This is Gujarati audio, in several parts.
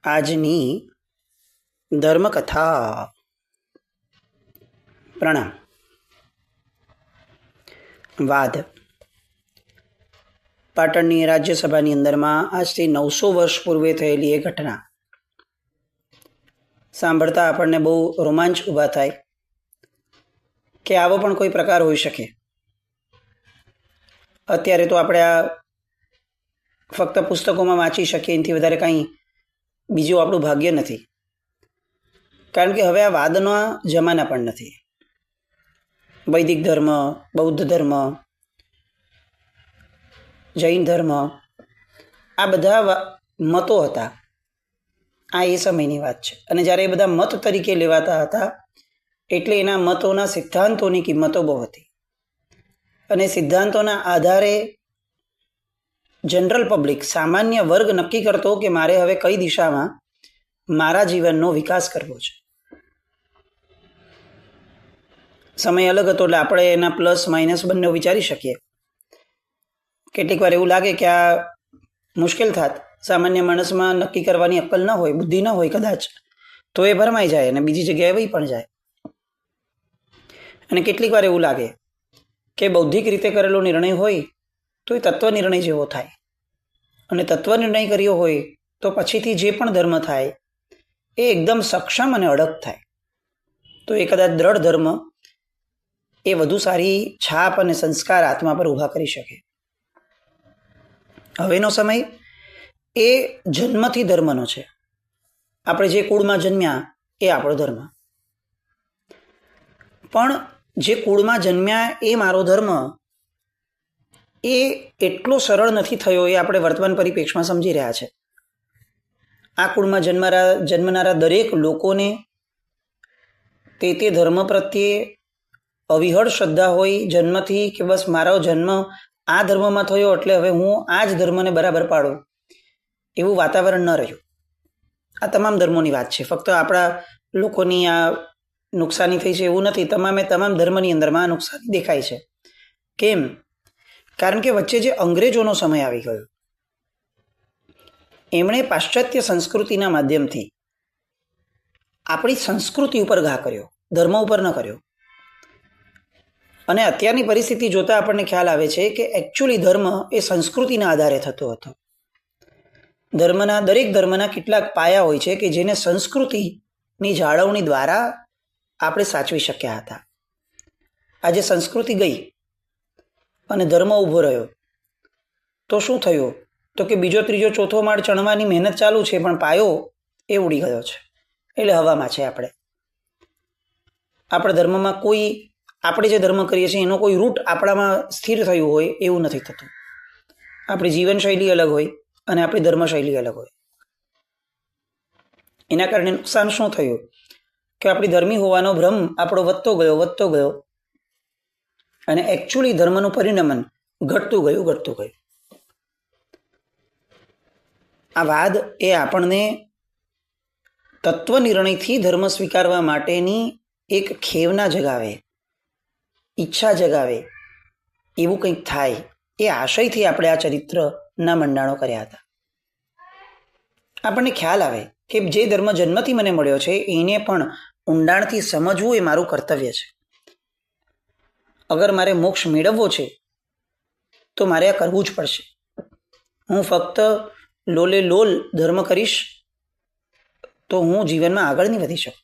આજની ધર્મકથા. પ્રણામ. વાદ. પાટણની રાજ્યસભાની અંદરમાં આજથી 900 વર્ષ પૂર્વે થયેલી એ ઘટના સાંભળતા આપણને બહુ રોમાંચ ઊભા થાય કે આવો પણ કોઈ પ્રકાર હોઈ શકે. અત્યારે તો આપણે આ ફક્ત પુસ્તકોમાં વાંચી શકીએ, એનાથી વધારે કાંઈ બીજું આપણું ભાગ્ય નથી. કારણ કે હવે આ વાદના જમાના પણ નથી. વૈદિક ધર્મ, બૌદ્ધ ધર્મ, જૈન ધર્મ, આ બધા મતો હતા. આ એ સમયની વાત છે. અને જ્યારે એ બધા મત તરીકે લેવાતા હતા એટલે એના મતોના સિદ્ધાંતોની કિંમતો બહુ હતી. અને સિદ્ધાંતોના આધારે જનરલ પબ્લિક, સામાન્ય વર્ગ નક્કી કરતો કે મારે હવે કઈ દિશામાં મારા જીવનનો વિકાસ કરવો છે. સમય અલગ હતો એટલે આપણે એના પ્લસ માઇનસ બંને વિચારી શકીએ. કેટલીક વાર એવું લાગે કે આ મુશ્કેલ થાત, સામાન્ય માણસમાં નક્કી કરવાની અક્કલ ન હોય, બુદ્ધિ ન હોય કદાચ, તો એ ભરમાઈ જાય અને બીજી જગ્યાએ વહી પણ જાય. અને કેટલીક વાર એવું લાગે કે બૌદ્ધિક રીતે કરેલો નિર્ણય હોય તો એ તત્વ નિર્ણય જેવો થાય, અને તત્વ નિર્ણય કર્યો હોય તો પછીથી જે પણ ધર્મ થાય એ એકદમ સક્ષમ અને અડગ થાય. તો એ કદાચ દ્રઢ ધર્મ એ વધુ સારી છાપ અને સંસ્કાર આત્મા પર ઊભા કરી શકે. હવેનો સમય એ જન્મથી ધર્મનો છે. આપણે જે કુળમાં જન્મ્યા એ આપણો ધર્મ. પણ જે કુળમાં જન્મ્યા એ મારો ધર્મ, એ એટલો સરળ નથી થયો. એ આપણે વર્તમાન પરિપ્રેક્ષમાં સમજી રહ્યા છે. આ કુળમાં જન્મનારા દરેક લોકોને તે ધર્મ પ્રત્યે અવિહળ શ્રદ્ધા હોય જન્મથી, કે બસ મારો જન્મ આ ધર્મમાં થયો એટલે હવે હું આ જ ધર્મને બરાબર પાડું, એવું વાતાવરણ ન રહ્યું. આ તમામ ધર્મોની વાત છે. ફક્ત આપણા લોકોની આ નુકસાની થઈ છે એવું નથી. તમામ ધર્મની અંદરમાં આ નુકસાની દેખાય છે. કેમ? કારણ કે વચ્ચે જે અંગ્રેજોનો સમય આવી ગયો, એમણે પાશ્ચાત્ય સંસ્કૃતિના માધ્યમથી આપણી સંસ્કૃતિ ઉપર ઘા કર્યો, ધર્મ ઉપર ન કર્યો. અને અત્યારની પરિસ્થિતિ જોતા આપણને ખ્યાલ આવે છે કે એકચ્યુઅલી ધર્મ એ સંસ્કૃતિના આધારે થતો હતો. દરેક ધર્મના કેટલાક પાયા હોય છે કે જેને સંસ્કૃતિની જાળવણી દ્વારા આપણે સાચવી શક્યા હતા. આજે સંસ્કૃતિ ગઈ અને ધર્મ ઊભો રહ્યો તો શું થયું? તો કે બીજો ત્રીજો ચોથો માળ ચણવાની મહેનત ચાલુ છે, પણ પાયો એ ઉડી ગયો છે. એટલે હવામાં છે. આપણા ધર્મમાં આપણે જે ધર્મ કરીએ છીએ એનો કોઈ રૂટ આપણામાં સ્થિર થયું હોય એવું નથી થતું. આપણી જીવનશૈલી અલગ હોય અને આપણી ધર્મશૈલી અલગ હોય. એના કારણે નુકસાન શું થયું કે આપણી ધર્મી હોવાનો ભ્રમ આપણો વધતો ગયો અને એકચ્યુઅલી ધર્મનું પરિણમન ઘટતું ગયું. આ વાદ એ આપણને તત્વ નિર્ણયથી ધર્મ સ્વીકારવા માટેની એક ખેવના જગાવે, ઈચ્છા જગાવે, એવું કંઈક થાય એ આશયથી આપણે આ ચરિત્રના મંડાણો કર્યા હતા. આપણને ખ્યાલ આવે કે જે ધર્મ જન્મથી મને મળ્યો છે એને પણ ઊંડાણથી સમજવું એ મારું કર્તવ્ય છે. અગર મારે મોક્ષ મેળવવો છે તો મારે આ કરવું જ પડશે. હું ફક્ત લોલે લોલ ધર્મ કરીશ તો હું જીવનમાં આગળ નહીં વધી શકું.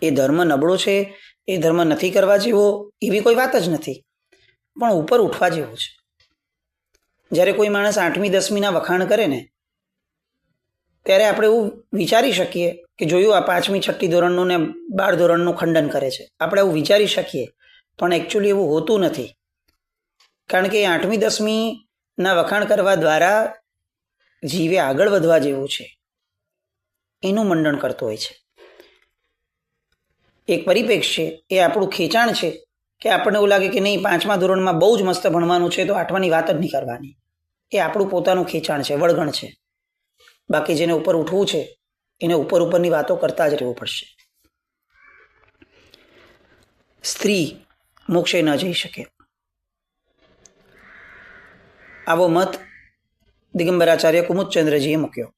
એ ધર્મ નબળો છે, એ ધર્મ નથી કરવા જેવો, એવી કોઈ વાત જ નથી, પણ ઉપર ઉઠવા જેવું છે. જ્યારે કોઈ માણસ 8મી 10મીના વખાણ કરે ને ત્યારે આપણે એવું વિચારી શકીએ કે જોયું આ 5મી 6ઠ્ઠી ધોરણનું ને 12 ધોરણનું ખંડન કરે છે. આપણે એવું વિચારી શકીએ, પણ એકચ્યુઅલી એવું હોતું નથી. કારણ કે 8મી 10મીના વખાણ કરવા દ્વારા જીવે આગળ વધવા જેવું છે એનું મંડન કરતો હોય છે. એક પરિપ્રેક્ષ છે, એ આપણું ખેંચાણ છે કે આપણને એવું લાગે કે નહીં 5મા ધોરણમાં બહુ જ મસ્ત ભણવાનું છે તો 8માની વાત જ નહીં કરવાની. એ આપણું પોતાનું ખેંચાણ છે, વળગણ છે. બાકી જેને ઉપર ઉઠવું છે એને ઉપરની વાતો કરતા જ રહેવું પડશે. સ્ત્રી મોક્ષે ન જઈ શકે આવો મત દિગંબરાચાર્ય કુમુદચંદ્રજીએ મૂક્યો.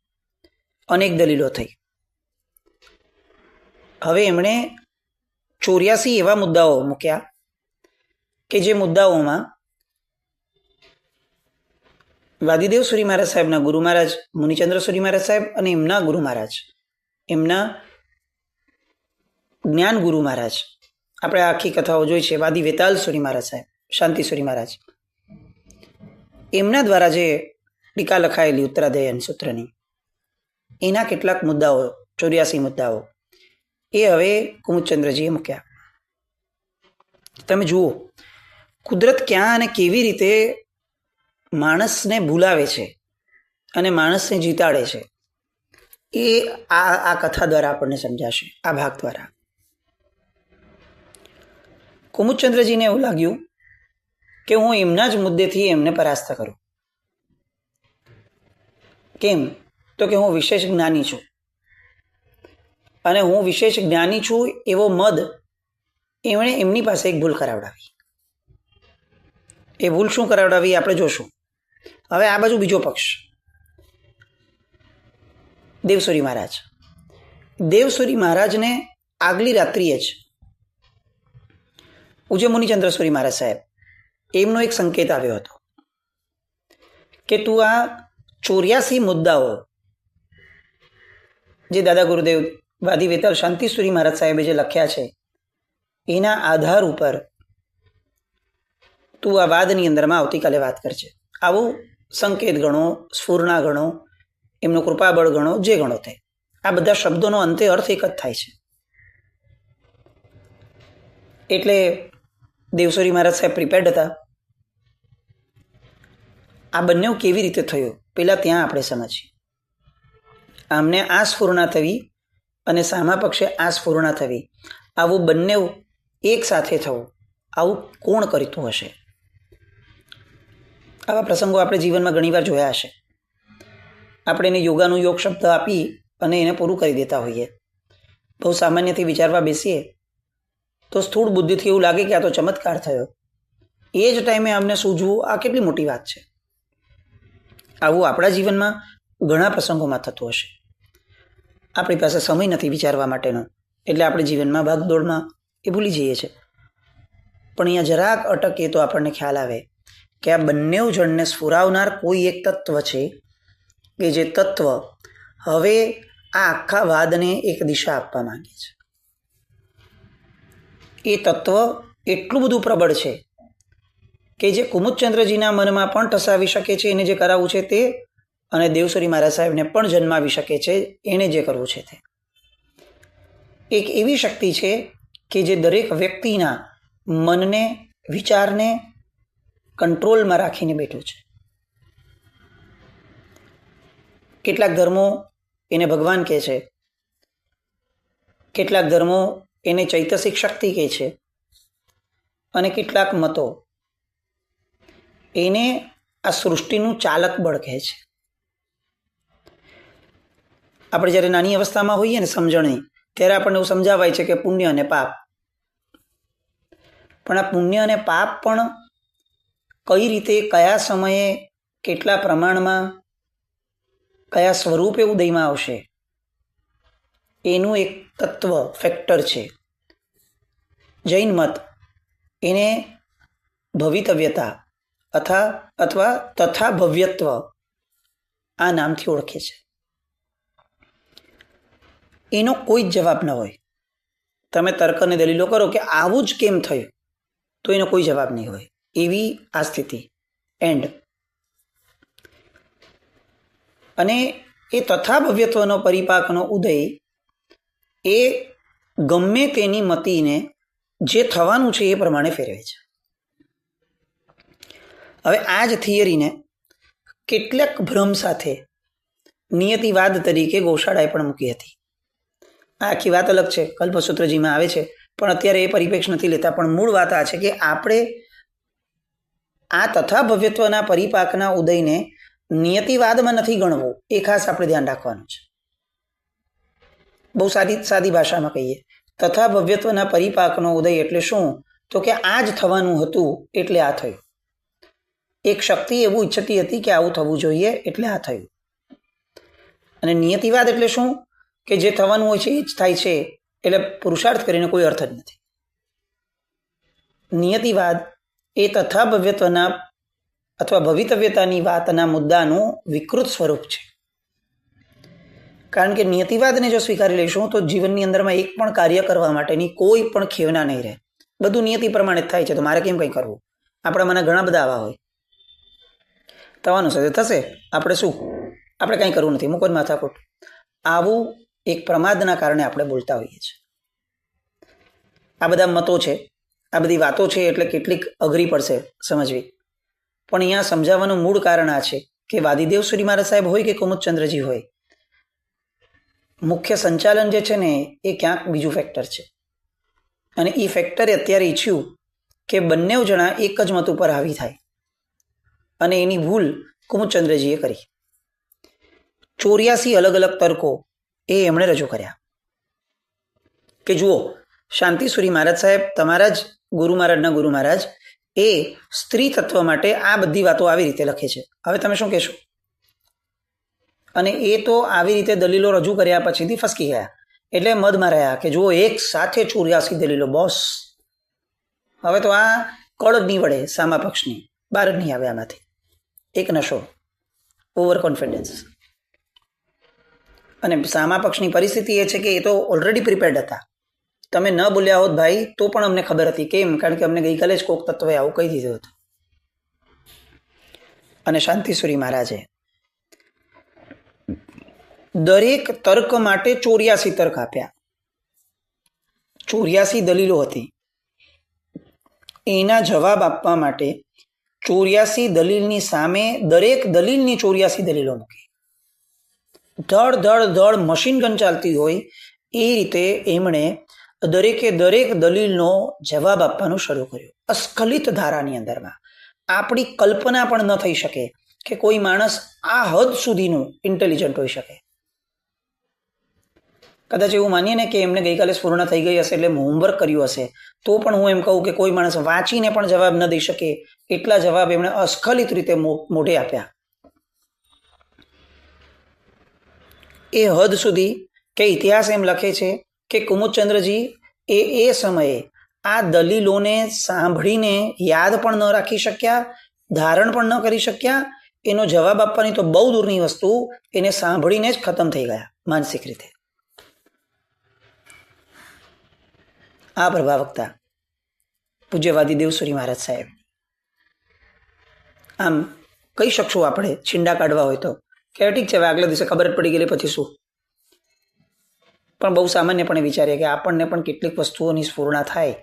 અનેક દલીલો થઈ. હવે એમણે 84 એવા મુદ્દાઓ મૂક્યા કે જે મુદ્દાઓમાં વાદીદેવ સુરી મહારાજ સાહેબના ગુરુ મહારાજ મુનિચંદ્ર સુરી મહારાજ સાહેબ અને એમના ગુરુ મહારાજ, એમના જ્ઞાન ગુરુ મહારાજ, આપણે આખી કથાઓ જોઈ છે, વાદી વેતાલ સુરી મહારાજ સાહેબ, શાંતિ સુરી મહારાજ, એમના દ્વારા જે ટીકા લખાયેલી ઉત્તરાધ્યાયન સૂત્રની, એના કેટલાક મુદ્દાઓ, 84 મુદ્દાઓ, એ હવે કુમુદચંદ્રજીએ મૂક્યા. તમે જુઓ કુદરત ક્યાં અને કેવી રીતે માણસને ભૂલાવે છે અને માણસને જીતાડે છે, એ આ કથા દ્વારા આપણને સમજાશે, આ ભાગ દ્વારા. કુમુદચંદ્રજીને એવું લાગ્યું કે હું એમના જ મુદ્દેથી એમને પરાસ્ત કરું. કેમ? તો કે હું વિશેષ જ્ઞાની છું અને હું વિશેષ જ્ઞાની છું એવો મદ એમણે એમની પાસે એક ભૂલ કરાવડાવી. એ ભૂલ શું કરાવડાવી આપણે જોશું. હવે આ બાજુ બીજો પક્ષ, દેવસુરી મહારાજ. દેવસુરી મહારાજને આગલી રાત્રિએ જ પૂજ્ય મુનિચંદ્ર સુરી મહારાજ સાહેબ એમનો એક સંકેત આવ્યો હતો કે તું આ 84 મુદ્દાઓ જે દાદા ગુરુદેવ વાદી વેતાલ શાંતિ સુરી મહારાજ સાહેબે જે લખ્યા છે એના આધાર ઉપર તું આ વાદની અંદરમાં આવતીકાલે વાત કરજે. આવું સંકેત ગણો, સ્ફૂર્ણા ગણો, એમનો કૃપાબળ ગણો, જે ગણો તે, આ બધા શબ્દોનો અંતે અર્થ એક જ થાય છે. એટલે દેવસુરી મહારાજ સાહેબ પ્રિપેર્ડ હતા. આ બંને કેવી રીતે થયું પેલા ત્યાં આપણે સમજીએ. આમને આ સ્ફૂર્ણા થવી અને સામા પક્ષે આ સ્ફૂર્ણા થવી, આવું બંને એક સાથે થવું, આવું કોણ કરતું હશે? આવા પ્રસંગો આપણે જીવનમાં ઘણીવાર જોયા હશે. આપણે એને યોગાનું યોગ શબ્દ આપી અને એને પૂરું કરી દેતા હોઈએ. બહુ સામાન્યથી વિચારવા બેસીએ તો સ્થૂળ બુદ્ધિથી એવું લાગે કે આ તો ચમત્કાર થયો. એ જ ટાઈમે અમને સૂઝવું આ કેટલી મોટી વાત છે. આવું આપણા જીવનમાં ઘણા પ્રસંગોમાં થતું હશે. આપણી પાસે સમય નથી વિચારવા માટેનો, એટલે આપણે જીવનમાં ભાગદોડમાં એ ભૂલી જઈએ છીએ. પણ અહીંયા જરાક અટકીએ તો આપણને ખ્યાલ આવે કે આ બંને જણને સ્ફુરાવનાર કોઈ એક તત્વ છે કે જે તત્વ હવે આ આખા વાદને એક દિશા આપવા માંગે છે. એ તત્વ એટલું બધું પ્રબળ છે કે જે કુમુદચંદ્રજીના મનમાં પણ ટસાવી શકે છે એને જે કરાવવું છે તે, અને દેવસુરી મહારાજ સાહેબને પણ જન્માવી શકે છે એને જે કરવું છે તે. એક એવી શક્તિ છે કે જે દરેક વ્યક્તિના મનને, વિચારને કંટ્રોલમાં રાખીને બેઠું છે. કેટલાક ધર્મો એને ભગવાન કહે છે, કેટલાક ધર્મો એને ચૈતસિક શક્તિ કહે છે, અને કેટલાક મતો એને આ સૃષ્ટિનું ચાલક બળ કહે છે. આપણે જ્યારે નાની અવસ્થામાં હોઈએ ને સમજણની, ત્યારે આપણને એવું સમજાવાય છે કે પુણ્ય અને પાપ. પણ આ પુણ્ય અને પાપ પણ કઈ રીતે, કયા સમયે, કેટલા પ્રમાણમાં, કયા સ્વરૂપે ઉદયમાં આવશે એનું એક તત્વ, ફેક્ટર છે. જૈન મત એને ભવિતવ્યતા અથવા તથા ભવ્યત્વ આ નામથી ઓળખે છે. એનો કોઈ જ જવાબ ન હોય. તમે તર્ક અને દલીલો કરો કે આવું જ કેમ થયું, તો એનો કોઈ જવાબ નહીં હોય. એવી આ સ્થિતિ એન્ડ. અને એ તથા ભવ્યત્વનો પરિપાકનો ઉદય એ ગમે તેની મતિને જે થવાનું છે એ પ્રમાણે ફેરવે છે. હવે આ જ થિયરીને કેટલાક ભ્રમ સાથે નિયતિવાદ તરીકે ગૌશાળાએ પણ મૂકી હતી. આ આખી વાત અલગ છે, કલ્પસૂત્રજીમાં આવે છે, પણ અત્યારે એ પરિપ્રેક્ષ નથી લેતા. પણ મૂળ વાત આ છે કે આપણે આ તથા ભવ્યત્વના પરિપાકના ઉદયને નિયતિવાદમાં નથી ગણવો, એ ખાસ આપણે ધ્યાન રાખવાનું છે. બહુ સાદી ભાષામાં કહીએ, તથા ભવ્યત્વના પરિપાકનો ઉદય એટલે શું? તો કે આ જ થવાનું હતું એટલે આ થયું. એક શક્તિ એવું ઈચ્છતી હતી કે આવું થવું જોઈએ એટલે આ થયું. અને નિયતિવાદ એટલે શું? કે જે થવાનું હોય છે એ જ થાય છે, એટલે પુરુષાર્થ કરીને કોઈ અર્થ જ નથી. નિયતિવાદ એ તથાભવ્યત્વના અથવા ભવિતવ્યતાની વાતના મુદ્દાનું વિકૃત સ્વરૂપ છે. કારણ કે નિયતિવાદને જો સ્વીકારી લઈશું તો જીવનની અંદરમાં એક પણ કાર્ય કરવા માટેની કોઈ પણ ખેવના નહીં રહે. બધું નિયતિ પ્રમાણે જ થાય છે, તો મારે કેમ કંઈ કરવું? આપણામાંના ઘણા બધા આવા હોય. થવાનું છે થશે, આપણે શું, આપણે કંઈ કરવું નથી, મૂકો જ માથાકૂટ. આવું એક પ્રમાદના કારણે આપણે બોલતા હોઈએ છીએ. આ બધા મતો છે, આ બધી વાતો છે, એટલે કેટલીક અઘરી પડશે સમજવી. પણ અહીંયા સમજાવવાનું મૂળ કારણ આ છે કે વાદીદેવ સુરી મહારાજ સાહેબ હોય કે કુમુદચંદ્રજી હોય, મુખ્ય સંચાલન જે છે ને એ ક્યાંક બીજું ફેક્ટર છે. અને એ ફેક્ટરે અત્યારે ઈચ્છ્યું કે બંને જણા એક જ મત ઉપર હાવી થાય, અને એની ભૂલ કુમુદચંદ્રજીએ કરી. 84 અલગ અલગ તર્કો એ એમણે રજૂ કર્યા કે જુઓ, શાંતિસુરી મહારાજ સાહેબ, તમારા જ ગુરુ મહારાજ એ સ્ત્રી તત્વ માટે આ બધી વાતો આવી રીતે લખે છે, હવે તમે શું કહેશો? અને એ તો આવી રીતે દલીલો રજૂ કર્યા પછીથી ફસકી ગયા, એટલે મદમાં રહ્યા કે જુઓ, એક સાથે 84 દલીલો બોસ. હવે તો આ કળ જ નહીં વળે સામા પક્ષની, બહાર જ નહીં આવે આમાંથી. એક નશો, ઓવર કોન્ફિડન્સ. અને સામા પક્ષની પરિસ્થિતિ એ છે કે એ તો ઓલરેડી પ્રિપેર્ડ હતા. તમે ન બોલ્યા હોત ભાઈ તો પણ અમને ખબર હતી. કેમ? કારણ કે અમને ગઈકાલે જ કોક તત્વએ આવું કહી દીધું હતું. અને શાંતિસુરી મહારાજે દરેક તર્ક માટે 84 તર્ક આપ્યા. 84 દલીલો હતી, એના જવાબ આપવા માટે 84 દલીલની સામે દરેક દલીલની 84 દલીલો મૂકી. ધડ ધડ ધડ મશીન ગન ચાલતી હોય એ રીતે એમણે દરેકે દરેક દલીલનો જવાબ આપવાનું શરૂ કર્યું. અસ્ખલિત ધારાની અંદરમાં આપણી કલ્પના પણ ન થઈ શકે કે કોઈ માણસ આ હદ સુધીનું ઇન્ટેલિજન્ટ હોઈ શકે. કદાચ એવું માનીએ ને કે એમને ગઈકાલે સ્ફૂર્ણ થઈ ગઈ હશે એટલે હોમવર્ક કર્યું હશે, તો પણ હું એમ કહું કે કોઈ માણસ વાંચીને પણ જવાબ ન દઈ શકે એટલા જવાબ એમણે અસ્ખલિત રીતે મોઢે આપ્યા. એ હદ સુધી કે ઇતિહાસ એમ લખે છે કે કુમુદચંદ્રજી એ સમયે આ દલીલોને સાંભળીને યાદ પણ ન રાખી શક્યા, ધારણ પણ ન કરી શક્યા. એનો જવાબ આપવાની તો બહુ દૂરની વસ્તુ, એને સાંભળીને જ ખતમ થઈ ગયા માનસિક રીતે. આ પ્રભાવકતા પૂજ્ય વાદીદેવ સુરી મહારાજ સાહેબ. આમ કહી શકશું આપણે, છીંડા કાઢવા હોય તો કે ઠીક છે, હવે આગલા દિવસે ખબર જ પડી ગયેલી પછી શું. પણ બહુ સામાન્યપણે વિચારીએ કે આપણને પણ કેટલીક વસ્તુઓની સ્ફૂર્ણા થાય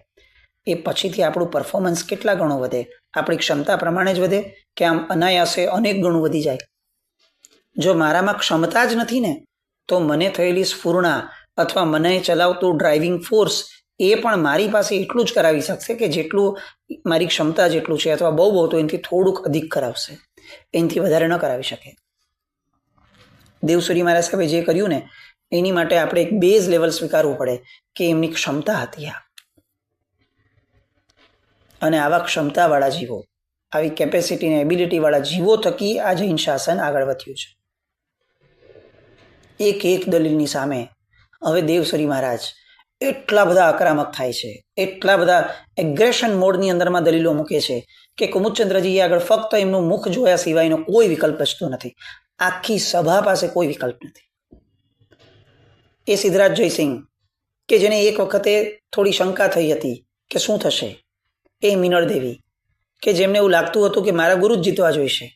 એ પછીથી આપણું પરફોર્મન્સ કેટલા ગણું વધે, આપણી ક્ષમતા પ્રમાણે જ વધે કે આમ અનાયાસે અનેક ગણું વધી જાય. જો મારામાં ક્ષમતા જ નથી ને તો મને થયેલી સ્ફૂર્ણા અથવા મને ચલાવતું ડ્રાઇવિંગ ફોર્સ એ પણ મારી પાસે એટલું જ કરાવી શકશે કે જેટલું મારી ક્ષમતા જેટલું છે, અથવા બહુ બહુ તો એનાથી થોડુંક અધિક કરાવશે, એનાથી વધારે ન કરાવી શકે. દેવસુરી મહારાજ સાહેબે જે કર્યું ને એની માટે આપણે એક બેઝ લેવલ સ્વીકારવું પડે કે એમની ક્ષમતા હતી આ. અને આવા ક્ષમતાવાળા જીવો, આવી કેપેસિટી અને એબિલિટીવાળા જીવો થકી આ જૈન શાસન આગળ વધ્યું છે. એક એક દલીલની સામે હવે દેવસુરી મહારાજ એટલા બધા આક્રમક થાય છે, એટલા બધા એગ્રેશન મોડની અંદરમાં દલીલો મૂકે છે કે કુમુદચંદ્રજી આગળ ફક્ત એમનું મુખ જોયા સિવાયનો કોઈ વિકલ્પ બચતો નથી. આખી સભા પાસે કોઈ વિકલ્પ નથી. એ સિદ્ધરાજ જયસિંહ કે જેને એક વખતે થોડી શંકા થઈ હતી કે શું થશે, એ મિનળ દેવી કે જેમને એવું લાગતું હતું કે મારા ગુરુ જ જીતવા જોઈશે,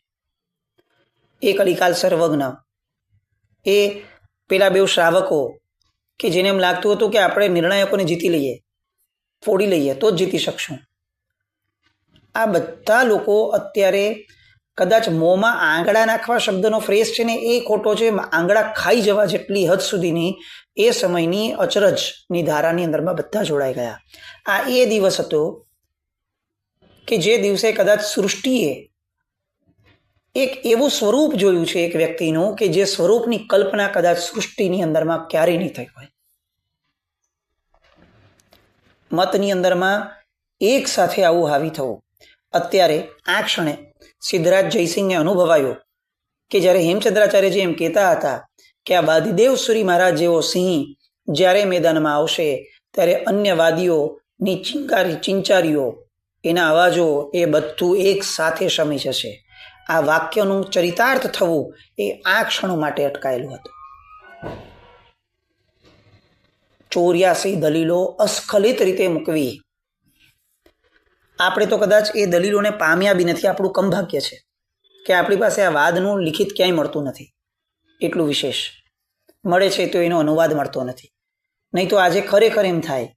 એ કલિકાલ સર્વજ્ઞ, એ પેલા બે શ્રાવકો કે જેને એમ લાગતું હતું કે આપણે નિર્ણાયકોને જીતી લઈએ, ફોડી લઈએ તો જ જીતી શકશું. આ બધા લોકો અત્યારે કદાચ મોંમાં આંગળા નાખવા શબ્દનો ફ્રેઝ છે ને એ ખોટો છે, આંગળા ખાઈ જવા જેટલી હદ સુધીની એ સમયની અચરજની ધારાની અંદરમાં બધા જોડાઈ ગયા. આ એ દિવસ હતો કે જે દિવસે કદાચ સૃષ્ટિએ એક એવું સ્વરૂપ જોયું છે એક વ્યક્તિનું કે જે સ્વરૂપની કલ્પના કદાચ સૃષ્ટિની અંદરમાં ક્યારેય નહીં થઈ હોય. મતની અંદરમાં એક સાથે આવું હાવી થવું અત્યારે આ ક્ષણે સિદ્ધરાજ જયસિંહને અનુભવાયો કે જ્યારે હેમચંદ્રાચાર્યજી એમ કહેતા હતા કે આ વાદીદેવ સુરી મહારાજ જેવો સિંહ જ્યારે મેદાનમાં આવશે ત્યારે અન્ય વાદીઓની ચિંચારીઓ, એના અવાજો એ બધું એક સાથે શમી જશે. આ વાક્યનું ચરિતાર્થ થવું એ આ ક્ષણો માટે અટકાયેલું હતું. 84 દલીલો અસ્ખલિત રીતે મૂકવી. આપણે તો કદાચ એ દલીલોને પામ્યા બી નથી. આપણું કમભાગ્ય છે કે આપણી પાસે આ વાદનું લિખિત ક્યાંય મળતું નથી. એટલું વિશેષ મળે છે તો એનો અનુવાદ મળતો નથી. નહીં તો આજે ખરેખર એમ થાય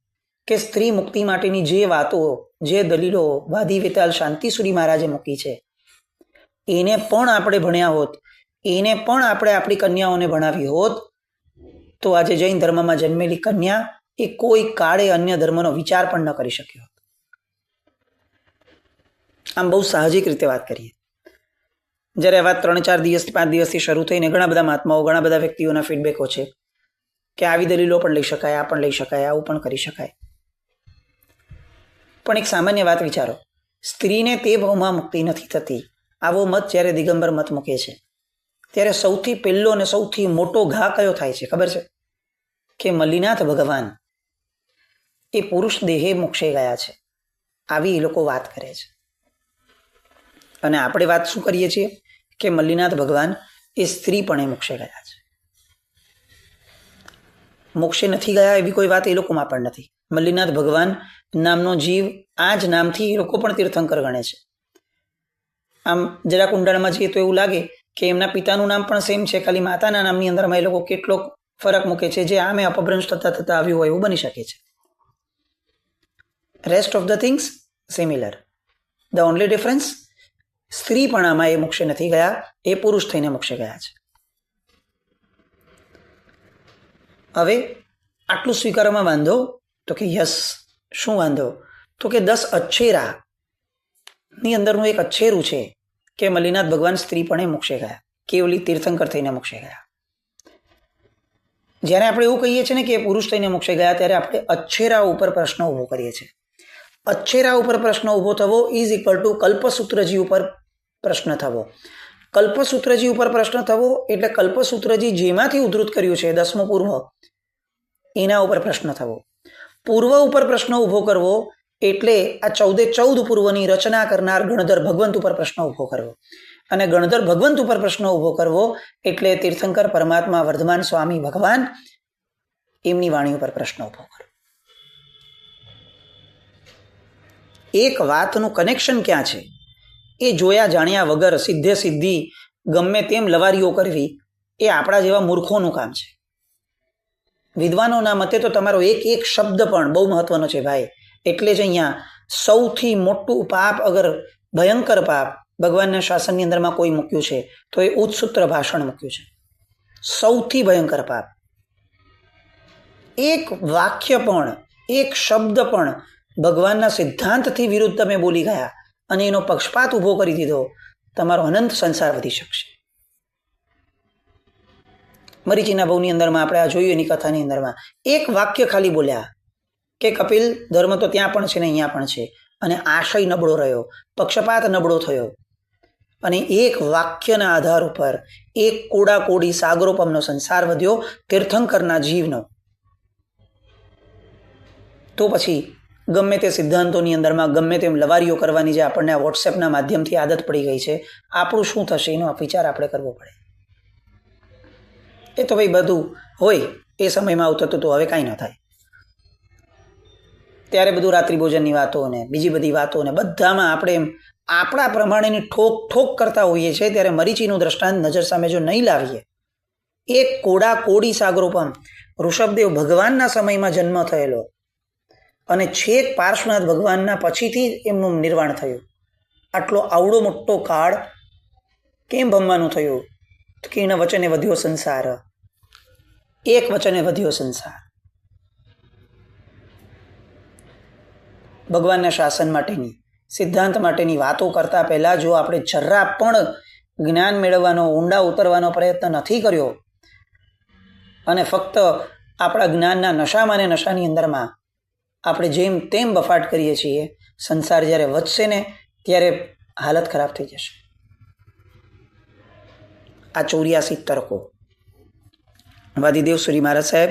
કે સ્ત્રી મુક્તિ માટેની જે વાતો, જે દલીલો વાદી વેતાલ શાંતિસુરી મહારાજે મૂકી છે, એને પણ આપણે ભણ્યા હોત, એને પણ આપણે આપણી કન્યાઓને ભણાવી હોત, તો આજે જૈન ધર્મમાં જન્મેલી કન્યા એ કોઈ કાળે અન્ય ધર્મનો વિચાર પણ ન કરી શક્યો હોત. આમ બહુ સાહજિક રીતે વાત કરીએ. જ્યારે આ વાત 3-4 દિવસ 5 દિવસથી શરૂ થઈને ઘણા બધા મહાત્માઓ, ઘણા બધા વ્યક્તિઓના ફીડબેકો છે કે આવી દલીલો પણ લઈ શકાય, આ પણ લઈ શકાય, આવું પણ કરી શકાય. પણ એક સામાન્ય વાત વિચારો, સ્ત્રીને તે ભાવમાં મુક્તિ નથી થતી, આવો મત જ્યારે દિગંબર મત મૂકે છે ત્યારે સૌથી પહેલો અને સૌથી મોટો ઘા કયો થાય છે ખબર છે? કે મલ્લીનાથ ભગવાન એ પુરુષ દેહે મોક્ષે ગયા છે, આવી એ લોકો વાત કરે છે. અને આપણે વાત શું કરીએ છીએ કે મલ્લીનાથ ભગવાન એ સ્ત્રીપણે મોક્ષે ગયા છે. મોક્ષે નથી ગયા એવી કોઈ વાત એ લોકોમાં પણ નથી. મલ્લીનાથ ભગવાન નામનો જીવ આ જ નામથી એ લોકો પણ તીર્થંકર ગણે છે. આમ જરા ઊંડાણમાં જઈએ તો એવું લાગે કે એમના પિતાનું નામ પણ સેમ છે, ખાલી માતાના નામની અંદરમાં એ લોકો કેટલો ફરક મૂકે છે, જે આમે અપભ્રંશ થતા આવ્યું હોય એવું બની શકે છે. Rest of the things similar. The only difference, સ્ત્રીપણામાં એ મોક્ષે નથી ગયા, એ પુરુષ થઈને મોક્ષે ગયા છે. હવે આટલું સ્વીકારવામાં વાંધો? તો કે યસ. શું વાંધો? તો કે 10 અચ્છેરા ની અંદરનું એક અચ્છેરું છે કે મલ્લીનાથ ભગવાન સ્ત્રીપણે મોક્ષે ગયા, કેવલી તીર્થંકર થઈને મોક્ષે ગયા. જ્યારે આપણે એવું કહીએ છીએ ને કે પુરુષ થઈને મોક્ષે ગયા, ત્યારે આપણે અચ્છેરા ઉપર પ્રશ્ન ઊભો કરીએ છીએ. અચ્છેરા ઉપર પ્રશ્ન ઊભો થવો ઇઝ ઇક્વલ ટુ કલ્પસૂત્રજી ઉપર પ્રશ્ન થવો. કલ્પસૂત્રજી ઉપર પ્રશ્ન થવો એટલે કલ્પસૂત્રજી જેમાંથી ઉદ્ધૃત કર્યું છે 10મું પૂર્વ, એના ઉપર પ્રશ્ન થવો. પૂર્વ ઉપર પ્રશ્ન ઊભો કરવો એટલે આ 14 પૂર્વની રચના કરનાર ગણધર ભગવંત ઉપર પ્રશ્ન ઊભો કરવો. અને ગણધર ભગવંત ઉપર પ્રશ્ન ઊભો કરવો એટલે તીર્થંકર પરમાત્મા વર્ધમાન સ્વામી ભગવાન એમની વાણી ઉપર પ્રશ્ન ઊભો કરવો. એક વાતનું કનેક્શન ક્યાં છે એ જોયા જાણ્યા વગર સીધે સીધી ગમે તેમ લવારીઓ કરવી એ આપણા જેવા મૂર્ખોનું કામ છે. વિદ્વાનોના મતે તો તમારો એક એક શબ્દ પણ બહુ મહત્વનો છે ભાઈ. એટલે જ અહીંયા સૌથી મોટું પાપ, અગર ભયંકર પાપ ભગવાનના શાસનની અંદરમાં કોઈ મૂક્યું છે તો એ ઉચ્ચસૂત્ર ભાષણ મૂક્યું છે. સૌથી ભયંકર પાપ. એક વાક્ય પણ, એક શબ્દ પણ ભગવાનના સિદ્ધાંતથી વિરુદ્ધ તમે બોલી ગયા અને એનો પક્ષપાત ઊભો કરી દીધો, તમારો અનંત સંસાર વધી શકશે. મરીચીના બહુની અંદરમાં આપણે આ જોયું એની કથાની અંદરમાં એક વાક્ય ખાલી બોલ્યા કે કપિલ ધર્મ તો ત્યાં પણ છે ને અહીંયા પણ છે, અને આશય નબળો રહ્યો, પક્ષપાત નબળો થયો, અને એક વાક્યના આધાર ઉપર એક કોડાકોડી સાગરોપમનો સંસાર વધ્યો તીર્થંકરના જીવનો. તો પછી ગમે તે સિદ્ધાંતોની અંદરમાં ગમે તેમ લવારીઓ કરવાની જે આપણને આ વોટ્સએપના માધ્યમથી આદત પડી ગઈ છે, આપણું શું થશે એનો વિચાર આપણે કરવો પડે. એ તો ભાઈ બધું હોય એ સમયમાં આવું થતું હતું, હવે કાંઈ ન થાય. ત્યારે બધું રાત્રિ ભોજનની વાતો ને બીજી બધી વાતો ને બધામાં આપણે એમ આપણા પ્રમાણેની ઠોક કરતા હોઈએ છીએ. ત્યારે મરીચીનું દ્રષ્ટાંત નજર સામે જો નહીં લાવીએ, એક કોડી સાગરોપમ ઋષભદેવ ભગવાનના સમયમાં જન્મ થયેલો અને છેક પાર્શ્વનાથ ભગવાનના પછીથી એમનું નિર્વાણ થયું, આટલો આવડો મોટો કાળ કેમ ભમવાનું થયું? કે એના વચને વધ્યો સંસાર, એક વચને વધ્યો સંસાર. ભગવાનના શાસન માટેની, સિદ્ધાંત માટેની વાતો કરતા પહેલા જો આપણે જરા પણ જ્ઞાન મેળવવાનો, ઊંડા ઉતરવાનો પ્રયત્ન નથી કર્યો અને ફક્ત આપણા જ્ઞાનના નશામાં ને નશાની અંદરમાં આપણે જેમ તેમ બફાટ કરીએ છીએ, સંસાર જ્યારે વધશે ને ત્યારે હાલત ખરાબ થઈ જશે. આ 84 તર્કો વાદીદેવ સુરી મહારાજ સાહેબ,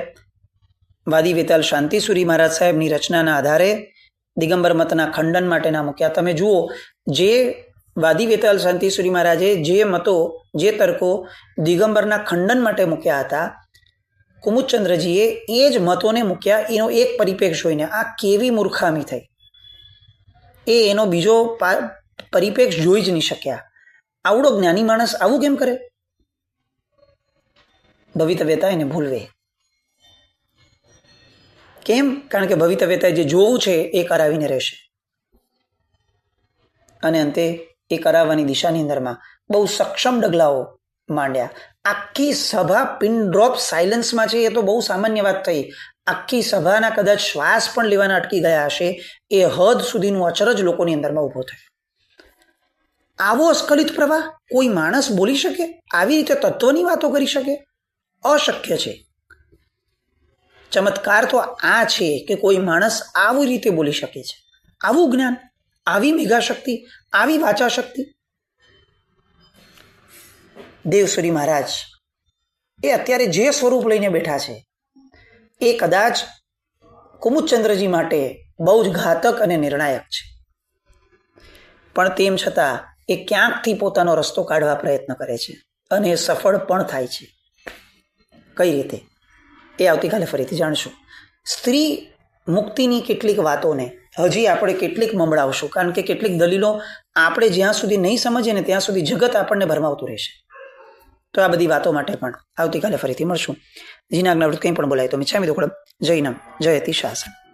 વાદી વેતાલ શાંતિસુરી મહારાજ સાહેબની રચનાના આધારે દિગંબર મતના ખંડન માટેના મૂક્યા. તમે જુઓ, જે વાદી વેતાલ શાંતિસુરી મહારાજે જે મતો, જે તર્કો દિગંબરના ખંડન માટે મૂક્યા હતા, કુમુદચંદ્રજીએ એ જ મતોને મૂક્યા. એનો એક પરિપ્રેક્ષ જોઈને આ કેવી મૂર્ખામી થઈ. એ એનો બીજો પરિપ્રેક્ષ જોઈ જ નહીં શક્યા. આવડો જ્ઞાની માણસ આવું કેમ કરે? ભવિતવ્યતા એને ભૂલવે. કેમ? કારણ કે ભવિતવ્યતાએ જે જોવું છે એ કરાવીને રહેશે. અને અંતે એ કરાવવાની દિશાની અંદરમાં બહુ સક્ષમ ડગલાઓ માંડ્યા. આખી સભા પિન ડ્રોપ સાયલન્સમાં છે. એ તો બહુ સામાન્ય વાત થઈ. આખી સભાના કદાચ શ્વાસ પણ લેવાના અટકી ગયા હશે. એ હદ સુધીનું અચરજ લોકોની અંદરમાં ઊભો થયો. આવો અસ્ખલિત પ્રવાહ કોઈ માણસ બોલી શકે? આવી રીતે તત્વની વાતો કરી શકે? અશક્ય છે. ચમત્કાર તો આ છે કે કોઈ માણસ આવી રીતે બોલી શકે છે. આવું જ્ઞાન, આવી મેઘાશક્તિ, આવી વાચા શક્તિ. દેવસુરી મહારાજ એ અત્યારે જે સ્વરૂપ લઈને બેઠા છે એ કદાચ કુમુદચંદ્રજી માટે બહુ જ ઘાતક અને નિર્ણાયક છે. પણ તેમ છતાં એ ક્યાંકથી પોતાનો રસ્તો કાઢવા પ્રયત્ન કરે છે અને એ સફળ પણ થાય છે. કઈ રીતે એ આવતીકાલે ફરીથી જાણશું. સ્ત્રી મુક્તિની કેટલીક વાતોને હજી આપણે કેટલીક મંબળાવશું, કારણ કે કેટલીક દલીલો આપણે જ્યાં સુધી નહીં સમજીએ ને ત્યાં સુધી જગત આપણને ભરમાવતું રહેશે. તો આ બધી વાતો માટે પણ આવતીકાલે ફરીથી મળશું. જીના આજ્ઞાવૃત કંઈ પણ બોલાય તો મિચ્છામિ દુક્કડમ. જય નમ જયતિ શાસન.